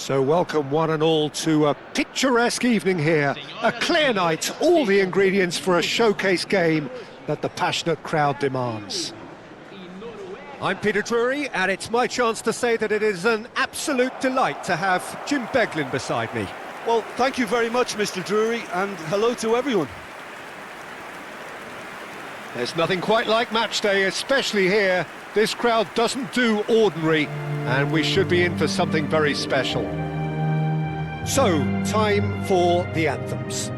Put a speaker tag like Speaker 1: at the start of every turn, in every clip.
Speaker 1: So welcome one and all to a picturesque evening here. A clear night, all the ingredients for a showcase game that the passionate crowd demands. I'm Peter Drury, and it's my chance to say that it is an absolute delight to have Jim Beglin beside me.
Speaker 2: Well, thank you very much, Mr. Drury, and hello to everyone.
Speaker 1: There's nothing quite like match day, especially here. This crowd doesn't do ordinary, and we should be in for something very special. So, time for the anthems.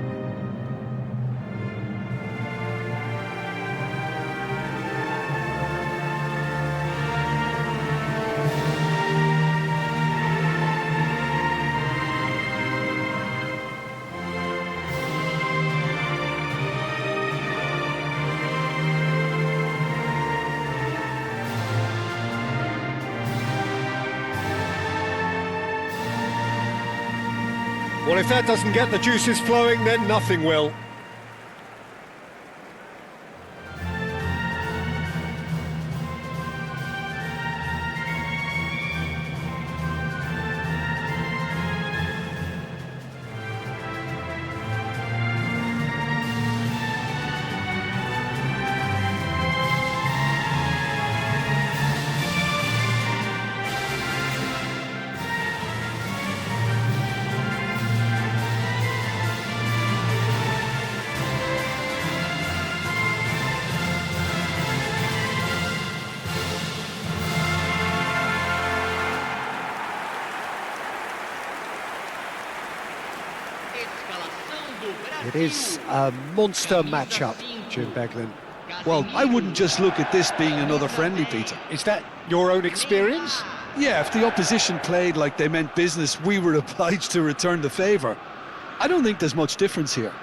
Speaker 1: Well, if that doesn't get the juices flowing, then nothing will. It is a monster matchup, Jim Beglin.
Speaker 2: Well, I wouldn't just look at this being another friendly, Peter.
Speaker 1: Is that your own experience?
Speaker 2: Yeah, if the opposition played like they meant business, we were obliged to return the favour. I don't think there's much difference here.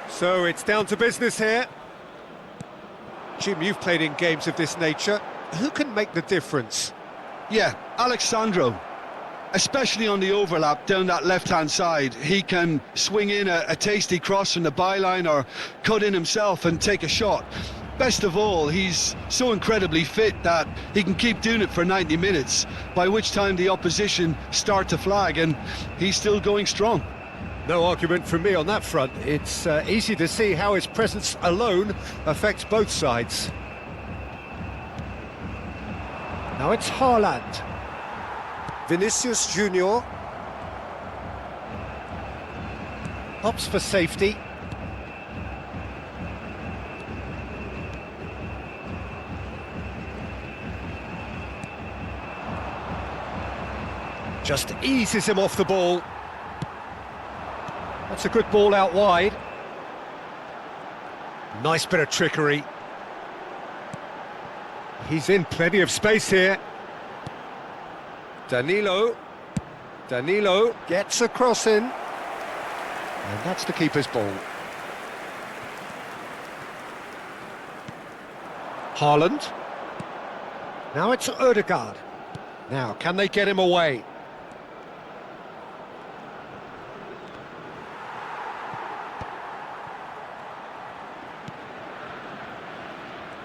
Speaker 1: So it's down to business here. Jim, you've played in games of this nature. Who can make the difference?
Speaker 2: Yeah, Alexandro. Especially on the overlap down that left-hand side. He can swing in a tasty cross from the byline or cut in himself and take a shot. Best of all, he's so incredibly fit that he can keep doing it for 90 minutes, by which time the opposition start to flag, and he's still going strong.
Speaker 1: No argument from me on that front. It's easy to see how his presence alone affects both sides. Now it's Haaland. Vinicius Junior. Opts for safety. Just eases him off the ball. That's a good ball out wide. Nice bit of trickery. He's in plenty of space here. Danilo gets a cross in. And that's the keeper's ball. Haaland. Now it's Ødegaard. Now, can they get him away?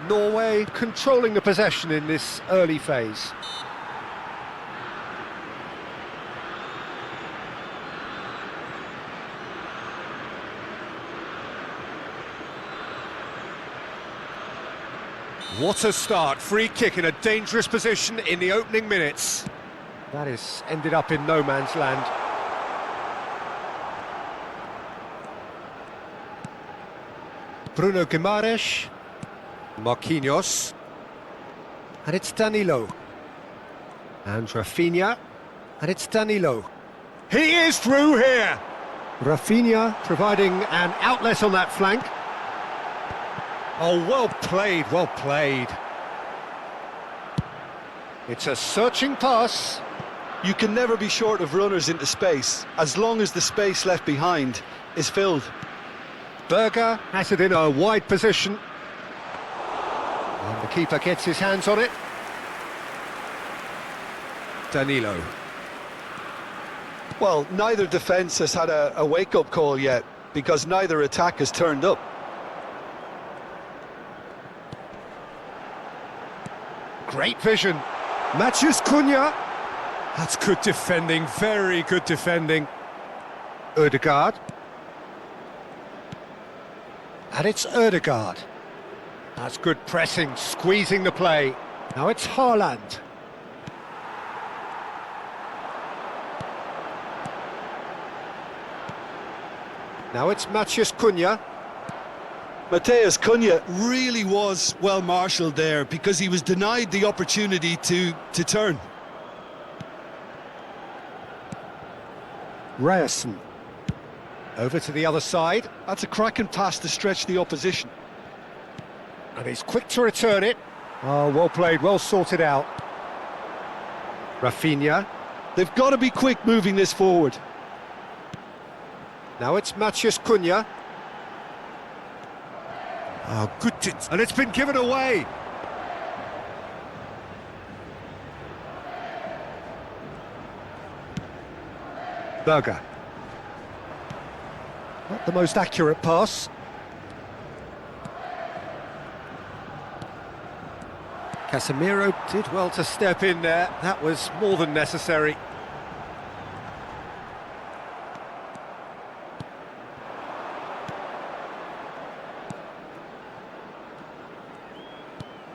Speaker 1: Norway controlling the possession in this early phase. What a start, free kick in a dangerous position in the opening minutes. That has ended up in no man's land. Bruno Guimaraes. Marquinhos. And it's Danilo. And Rafinha. And it's Danilo. He is through here! Rafinha providing an outlet on that flank. Oh, well played, well played. It's a searching pass.
Speaker 2: You can never be short of runners into space, as long as the space left behind is filled.
Speaker 1: Berger has it in a wide position. And the keeper gets his hands on it. Danilo.
Speaker 2: Well, neither defence has had a wake-up call yet, because neither attack has turned up.
Speaker 1: Great vision. Matheus Cunha. That's good defending, very good defending. Ødegaard. And it's Ødegaard. That's good pressing, squeezing the play. Now it's R.A.N. Now it's Matheus Cunha.
Speaker 2: Matheus Cunha really was well marshalled there because he was denied the opportunity to turn.
Speaker 1: R.A.N. Over to the other side.
Speaker 2: That's a cracking pass to stretch the opposition.
Speaker 1: And he's quick to return it. Oh, well played, well sorted out. Rafinha.
Speaker 2: They've got to be quick moving this forward.
Speaker 1: Now it's Matheus Cunha. Oh, good. And it's been given away. Berger. Not the most accurate pass. Casemiro did well to step in there. That was more than necessary.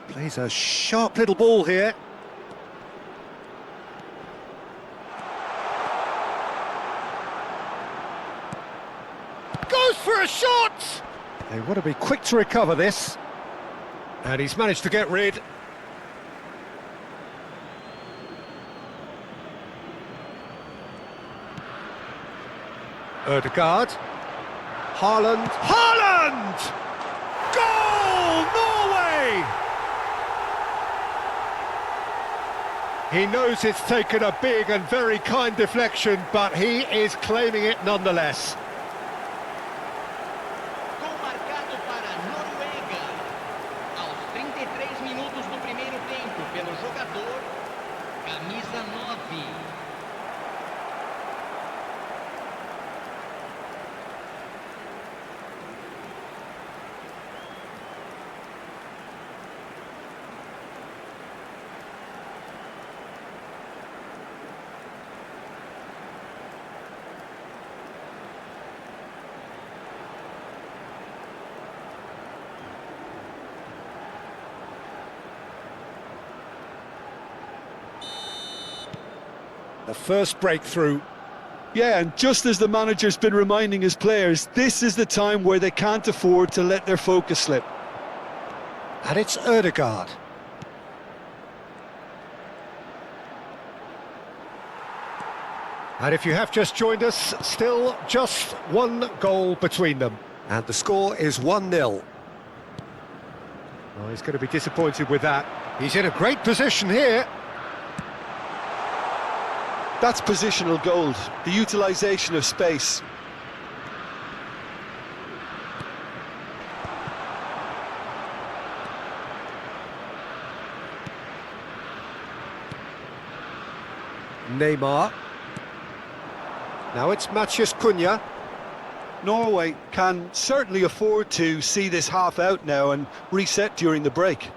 Speaker 1: Plays a sharp little ball here. Goes for a shot! They want to be quick to recover this. And he's managed to get rid. Ødegaard. Haaland. Haaland! Goal! Norway! He knows it's taken a big and very kind deflection, but he is claiming it nonetheless.
Speaker 3: Gol marcado para a Noruega. Aos 33 minutos do primeiro tempo, pelo jogador, camisa 9.
Speaker 1: The first breakthrough.
Speaker 2: Yeah, and just as the manager's been reminding his players, this is the time where they can't afford to let their focus slip.
Speaker 1: And it's Ødegaard. And if you have just joined us, still just one goal between them. And the score is 1-0. Well, he's going to be disappointed with that. He's in a great position here.
Speaker 2: That's positional gold, the utilisation of space.
Speaker 1: Neymar. Now it's Matheus Cunha.
Speaker 2: Norway can certainly afford to see this half out now and reset during the break.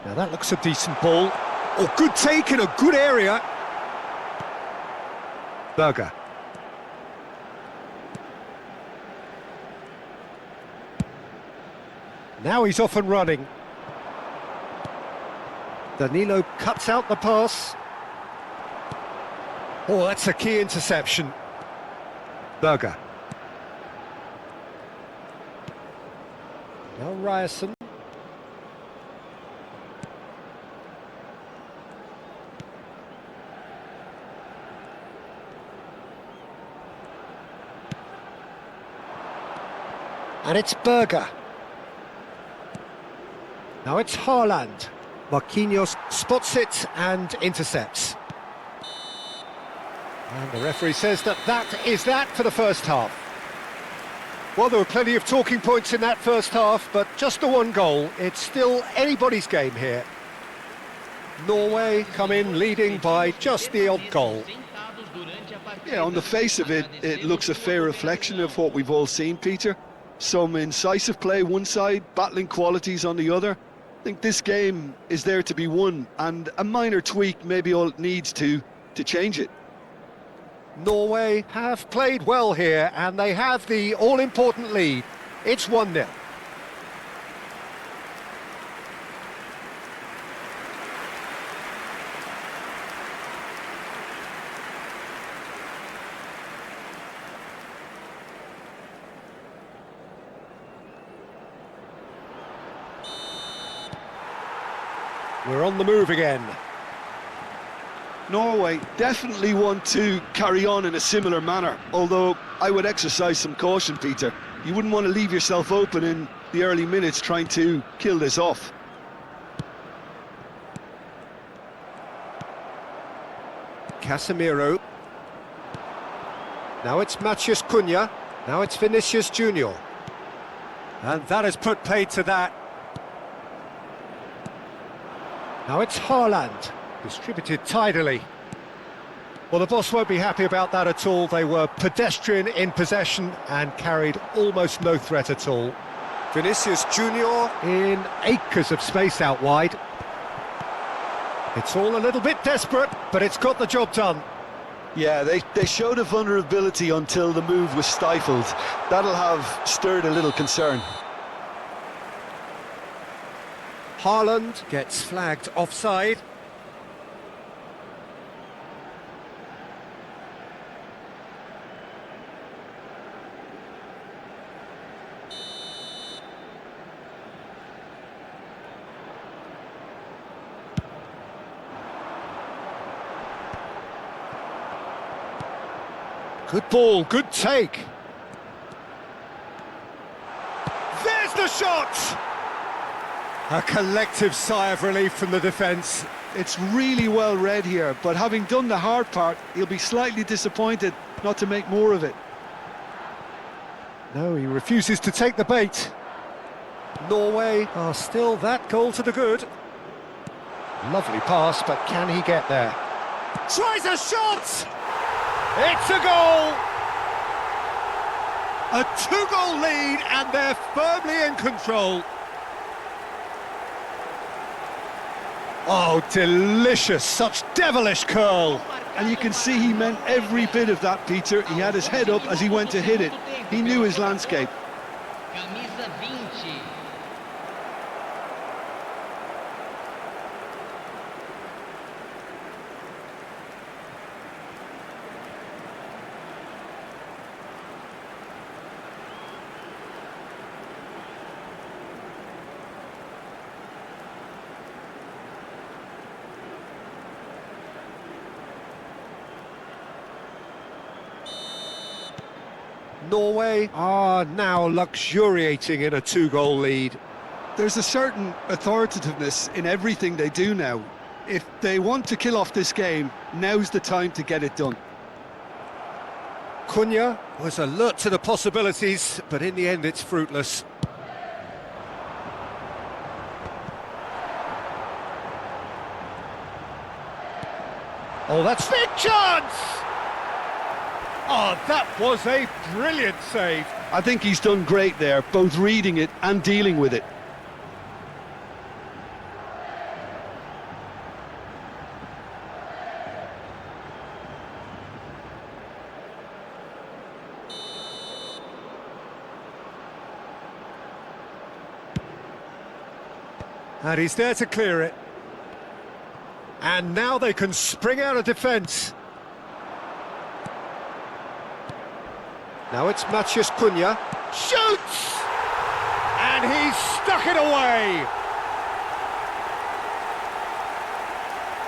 Speaker 1: Now that looks a decent ball. Oh, good take in a good area. Berger. Now he's off and running. Danilo cuts out the pass. Oh, that's a key interception. Berger. Now R.A.N. And it's Berger. Now it's R.A.N. Marquinhos spots it and intercepts. And the referee says that is that for the first half. Well, there were plenty of talking points in that first half, but just the one goal. It's still anybody's game here. Norway come in leading by just the odd goal.
Speaker 2: Yeah, on the face of it, it looks a fair reflection of what we've all seen, Peter. Some incisive play one side, battling qualities on the other. I think this game is there to be won, and a minor tweak maybe all it needs to change it.
Speaker 1: Norway have played well here, and they have the all-important lead. It's 1-0. We're on the move again.
Speaker 2: Norway definitely want to carry on in a similar manner, although I would exercise some caution, Peter. You wouldn't want to leave yourself open in the early minutes trying to kill this off.
Speaker 1: Casemiro. Now it's Matheus Cunha. Now it's Vinicius Junior. And that has put paid to that. Now it's R.A.N. distributed tidily. Well, the boss won't be happy about that at all. They were pedestrian in possession and carried almost no threat at all. Vinicius Junior in acres of space out wide. It's all a little bit desperate, but it's got the job done.
Speaker 2: Yeah, they showed a vulnerability until the move was stifled. That'll have stirred a little concern.
Speaker 1: R.A.N. gets flagged offside. Good ball, good take. There's the shot! A collective sigh of relief from the defence.
Speaker 2: It's really well read here, but having done the hard part, he'll be slightly disappointed not to make more of it.
Speaker 1: No, he refuses to take the bait. Norway are still that goal to the good. Lovely pass, but can he get there? Tries a shot! It's a goal! A 2-goal lead, and they're firmly in control. Oh, delicious, such devilish curl.
Speaker 2: And you can see he meant every bit of that, Peter. He had his head up as he went to hit it. He knew his landscape.
Speaker 3: Camisa 20.
Speaker 1: Norway are now luxuriating in a 2-goal lead.
Speaker 2: There's a certain authoritativeness in everything they do now. If they want to kill off this game, now's the time to get it done.
Speaker 1: Cunha was alert to the possibilities, but in the end it's fruitless. Oh, that's big chance! Oh, that was a brilliant save.
Speaker 2: I think he's done great there, both reading it and dealing with it.
Speaker 1: And he's there to clear it. And now they can spring out of defence. Now it's Matheus Cunha. Shoots! And he's stuck it away.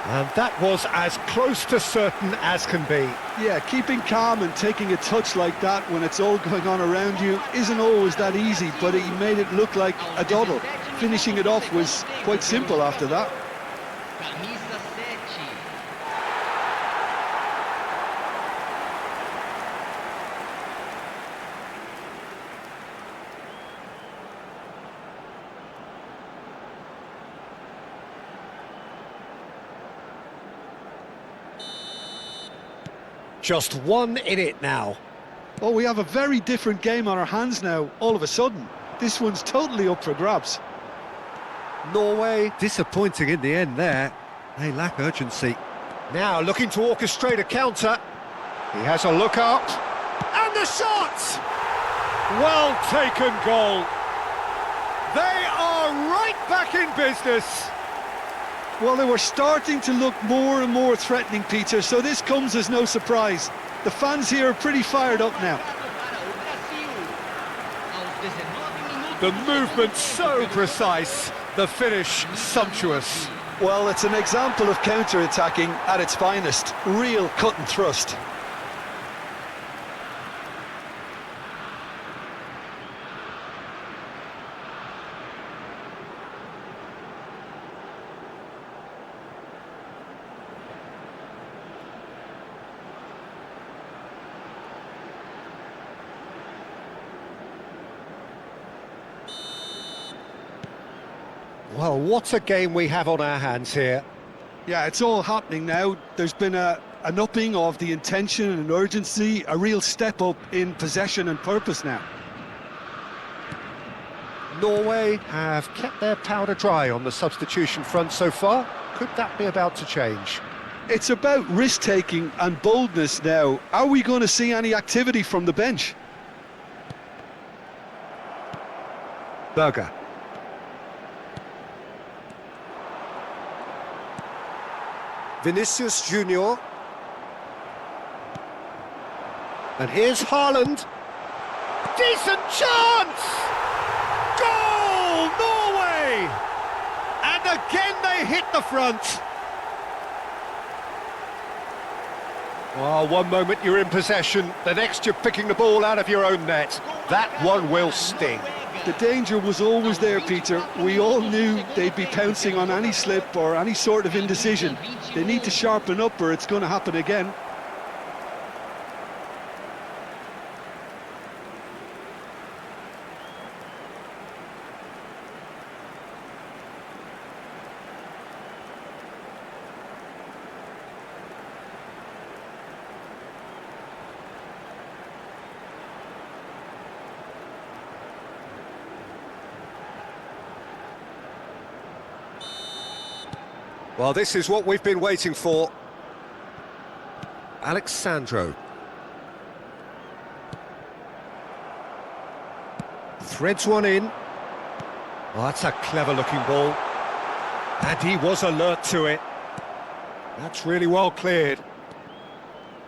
Speaker 1: And that was as close to certain as can be.
Speaker 2: Yeah, keeping calm and taking a touch like that when it's all going on around you isn't always that easy, but he made it look like a doddle. Finishing it off was quite simple after that.
Speaker 3: Camisa 7.
Speaker 1: Just one in it now.
Speaker 2: Oh, we have a very different game on our hands now, all of a sudden. This one's totally up for grabs.
Speaker 1: Norway disappointing in the end there. They lack urgency. Now looking to orchestrate a counter. He has a look up. And the shot! Well taken goal. They are right back in business.
Speaker 2: Well, they were starting to look more and more threatening, Peter, so this comes as no surprise. The fans here are pretty fired up now.
Speaker 1: The movement so precise, the finish sumptuous.
Speaker 2: Well, it's an example of counter-attacking at its finest. Real cut and thrust.
Speaker 1: Well, what a game we have on our hands here.
Speaker 2: Yeah, it's all happening now. There's been an upping of the intention and urgency, a real step up in possession and purpose now.
Speaker 1: Norway have kept their powder dry on the substitution front so far. Could that be about to change?
Speaker 2: It's about risk-taking and boldness now. Are we going to see any activity from the bench?
Speaker 1: Berger. Vinicius Junior. And here's Haaland. Decent chance! Goal, Norway! And again they hit the front. Well, one moment you're in possession, the next you're picking the ball out of your own net. That one will sting.
Speaker 2: The danger was always there, Peter. We all knew they'd be pouncing on any slip or any sort of indecision. They need to sharpen up or it's going to happen again.
Speaker 1: Well, this is what we've been waiting for. Alexandro. Threads one in. Oh, that's a clever-looking ball. And he was alert to it. That's really well cleared.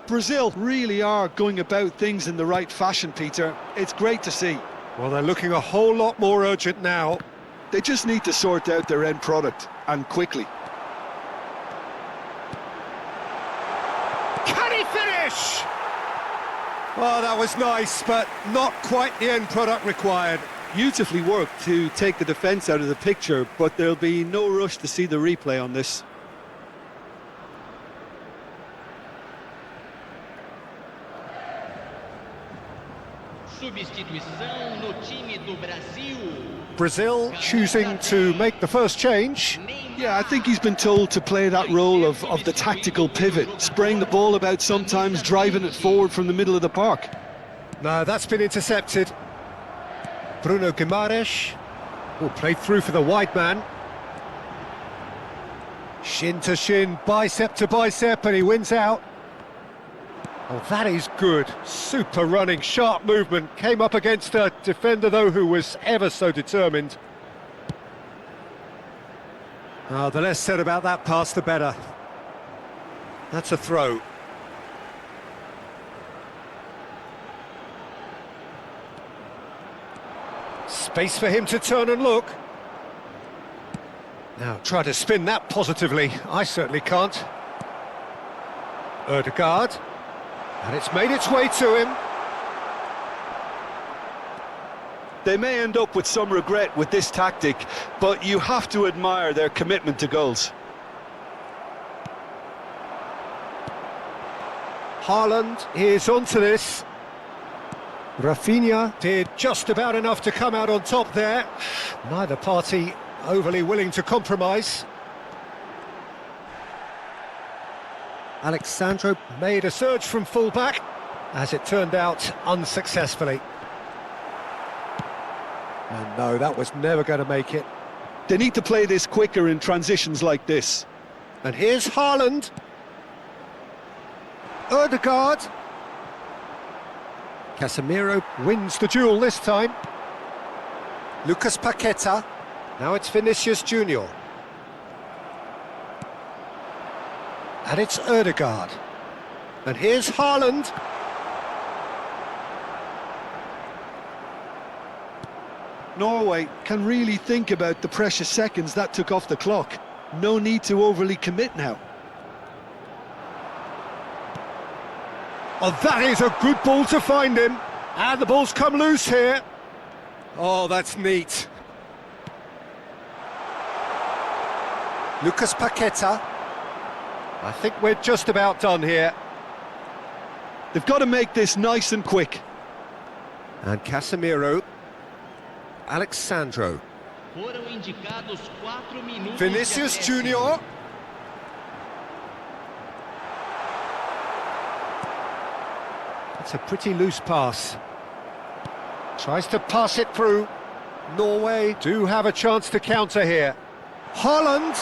Speaker 2: Brazil really are going about things in the right fashion, Peter. It's great to see.
Speaker 1: Well, they're looking a whole lot more urgent now.
Speaker 2: They just need to sort out their end product, and quickly.
Speaker 1: Can he finish? Well, that was nice, but not quite the end product required.
Speaker 2: Beautifully worked to take the defence out of the picture, but there'll be no rush to see the replay on this.
Speaker 3: Substituição no time do Brasil.
Speaker 1: Brazil choosing to make the first change.
Speaker 2: Yeah, I think he's been told to play that role of the tactical pivot, spraying the ball about sometimes, driving it forward from the middle of the park.
Speaker 1: No, that's been intercepted. Bruno Guimaraes will play through for the wide man. Shin to shin, bicep to bicep, and he wins out. Oh, that is good. Super running, sharp movement. Came up against a defender, though, who was ever so determined. Oh, the less said about that pass, the better. That's a throw. Space for him to turn and look. Now, try to spin that positively. I certainly can't. Ødegaard. And it's made its way to him.
Speaker 2: They may end up with some regret with this tactic, but you have to admire their commitment to goals.
Speaker 1: Haaland is onto this. Rafinha did just about enough to come out on top there. Neither party overly willing to compromise. Alexandro made a surge from full-back, as it turned out unsuccessfully. And no, that was never going to make it.
Speaker 2: They need to play this quicker in transitions like this.
Speaker 1: And here's Haaland. Ødegaard. Casemiro wins the duel this time. Lucas Paqueta. Now it's Vinicius Junior. And it's Ødegaard. And here's Haaland.
Speaker 2: Norway can really think about the precious seconds that took off the clock. No need to overly commit now.
Speaker 1: Oh, that is a good ball to find him. And the ball's come loose here. Oh, that's neat. Lucas Paqueta. I think we're just about done here.
Speaker 2: They've got to make this nice and quick.
Speaker 1: And Casemiro. Alexandro.
Speaker 3: Foram indicados 4 minutos
Speaker 1: Vinicius
Speaker 3: de acréscimo.
Speaker 1: Junior. It's a pretty loose pass. Tries to pass it through. Norway do have a chance to counter here. Haaland.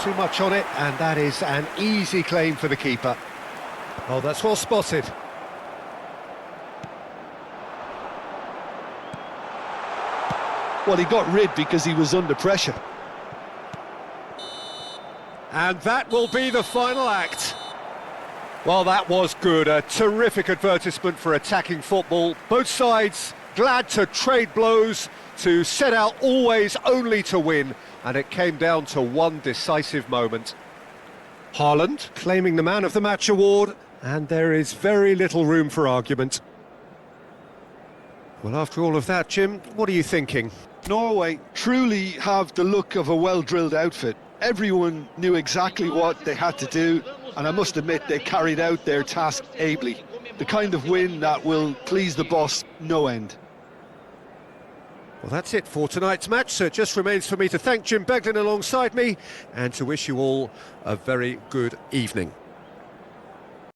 Speaker 1: Too much on it, and that is an easy claim for the keeper. Oh, that's well spotted.
Speaker 2: Well, he got rid because he was under pressure.
Speaker 1: And that will be the final act. Well, that was good. A terrific advertisement for attacking football. Both sides glad to trade blows, to set out always only to win. And it came down to one decisive moment. Haaland claiming the Man of the Match award, and there is very little room for argument. Well, after all of that, Jim, what are you thinking?
Speaker 2: Norway truly have the look of a well-drilled outfit. Everyone knew exactly what they had to do, and I must admit they carried out their task ably. The kind of win that will please the boss no end.
Speaker 1: Well, that's it for tonight's match, so it just remains for me to thank Jim Beglin alongside me and to wish you all a very good evening.